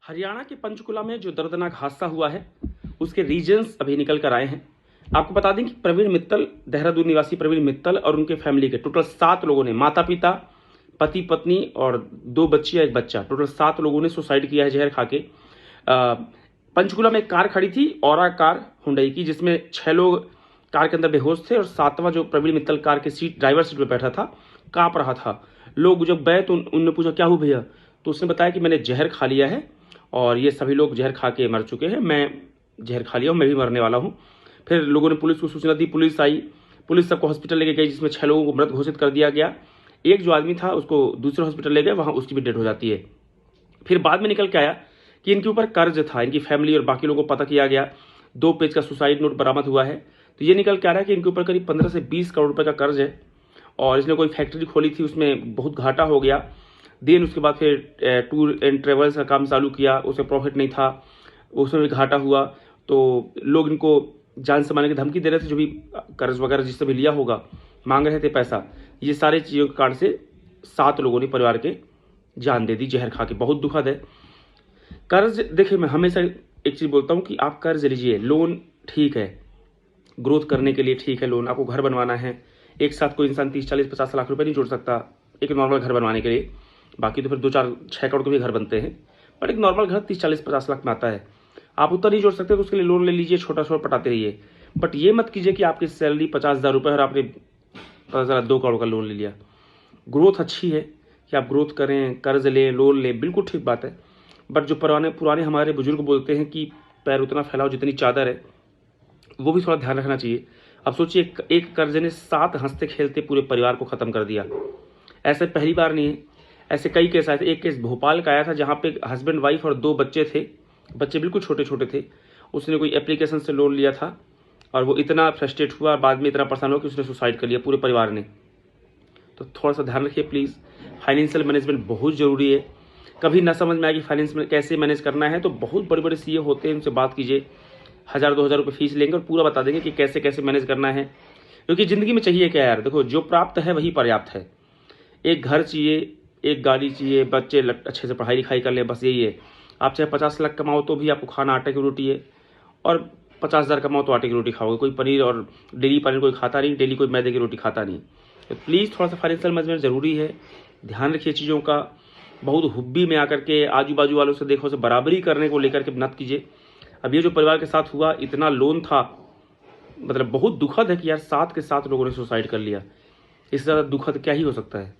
हरियाणा के पंचकुला में जो दर्दनाक हादसा हुआ है उसके रीजंस अभी निकल कर आए हैं। आपको बता दें कि प्रवीण मित्तल, देहरादून निवासी प्रवीण मित्तल और उनके फैमिली के टोटल 7 लोगों ने, माता पिता, पति पत्नी और 2 बच्ची या 1 बच्चा, टोटल 7 लोगों ने सुसाइड किया है जहर खा के। पंचकुला में एक कार खड़ी थी, औरा कार हुंडई की, जिसमें 6 लोग कार के अंदर बेहोश थे और 7वां जो प्रवीण मित्तल कार के सीट ड्राइवर सीट पर बैठा था कांप रहा था। लोग जब गए तो उनने पूछा क्या हुआ भैया, तो उसने बताया कि मैंने जहर खा लिया है और ये सभी लोग जहर खा के मर चुके हैं, मैं जहर खा लिया हूँ, मैं भी मरने वाला हूँ। फिर लोगों ने पुलिस को सूचना दी, पुलिस आई, पुलिस सबको हॉस्पिटल लेके गई, जिसमें 6 लोगों को मृत घोषित कर दिया गया। एक जो आदमी था उसको दूसरे हॉस्पिटल ले गए, वहाँ उसकी भी डेथ हो जाती है। फिर बाद में निकल के आया कि इनके ऊपर कर्ज था, इनकी फैमिली और बाकी लोगों को पता किया गया। 2 पेज का सुसाइड नोट बरामद हुआ है। तो ये निकल के आ रहा है कि इनके ऊपर करीब 15 से 20 करोड़ रुपए का कर्ज है और इसने कोई फैक्ट्री खोली थी, उसमें बहुत घाटा हो गया। देन उसके बाद फिर टूर एंड ट्रेवल्स का काम चालू किया, उसमें प्रॉफिट नहीं था, उसमें भी घाटा हुआ। तो लोग इनको जान से मारने की धमकी दे रहे थे, जो भी कर्ज वगैरह जिससे भी लिया होगा, मांग रहे थे पैसा। ये सारे चीज़ों के कारण से 7 लोगों ने परिवार के जान दे दी जहर खा के। बहुत दुखद है। कर्ज, देखिए मैं हमेशा एक चीज़ बोलता हूँ कि आप कर्ज लीजिए, लोन ठीक है, ग्रोथ करने के लिए ठीक है लोन, आपको घर बनवाना है। एक साथ कोई इंसान 30, 40, 50 लाख रुपए नहीं जोड़ सकता एक नॉर्मल घर बनवाने के लिए। बाकी तो फिर 2, 4, 6 करोड़ के भी घर बनते हैं, पर एक नॉर्मल घर 30, 40, 50 लाख में आता है। आप उतना नहीं जोड़ सकते तो उसके लिए लोन ले लीजिए, छोटा छोटा पटाते रहिए। बट ये मत कीजिए कि आपकी सैलरी 50,000 रुपये और आपने 2 करोड़ का लोन ले लिया। ग्रोथ अच्छी है कि आप ग्रोथ करें, कर्ज लें, लोन लें, बिल्कुल ठीक बात है। बट जो पुराने हमारे बुजुर्ग बोलते हैं कि पैर उतना फैलाओ जितनी चादर है, वो भी थोड़ा ध्यान रखना चाहिए। अब सोचिए, एक कर्ज ने 7 हंसते खेलते पूरे परिवार को खत्म कर दिया। ऐसे पहली बार नहीं है, ऐसे कई केस आए थे। एक केस भोपाल का आया था जहाँ पे हस्बैंड वाइफ और 2 बच्चे थे, बच्चे बिल्कुल छोटे छोटे थे। उसने कोई एप्लीकेशन से लोन लिया था और वो इतना फ्रस्ट्रेट हुआ और बाद में इतना परेशान हुआ कि उसने सुसाइड कर लिया, पूरे परिवार ने। तो थोड़ा सा ध्यान रखिए प्लीज़। फाइनेंशियल मैनेजमेंट बहुत ज़रूरी है। कभी ना समझ में आए कि फाइनेंस में कैसे मैनेज करना है, तो बहुत बड़े बड़े सीए होते हैं, उनसे बात कीजिए। 1000-2000 रुपये फीस लेंगे और पूरा बता देंगे कि कैसे कैसे मैनेज करना है। क्योंकि ज़िंदगी में चाहिए क्या यार, देखो जो प्राप्त है वही पर्याप्त है। एक घर चाहिए, एक गाड़ी चाहिए, बच्चे अच्छे से पढ़ाई लिखाई कर ले, बस यही है। आप चाहे 50 लाख कमाओ तो भी आपको खाना आटे की रोटी है, और 50,000 कमाओ तो आटे की रोटी खाओगे। कोई पनीर और डेली पनीर कोई खाता नहीं, डेली कोई मैदे की रोटी खाता नहीं। तो प्लीज़ थोड़ा सा फाइनेंशियल मैनेजमेंट ज़रूरी है, ध्यान रखिए चीज़ों का। बहुत हुब्बी में आकर के आजू बाजू वालों से देखो से बराबरी करने को लेकर के मत कीजिए। अब ये जो परिवार के साथ हुआ, इतना लोन था, मतलब बहुत दुखद है कि यार 7 के 7 लोगों ने सुसाइड कर लिया। इससे ज़्यादा दुखद क्या ही हो सकता है।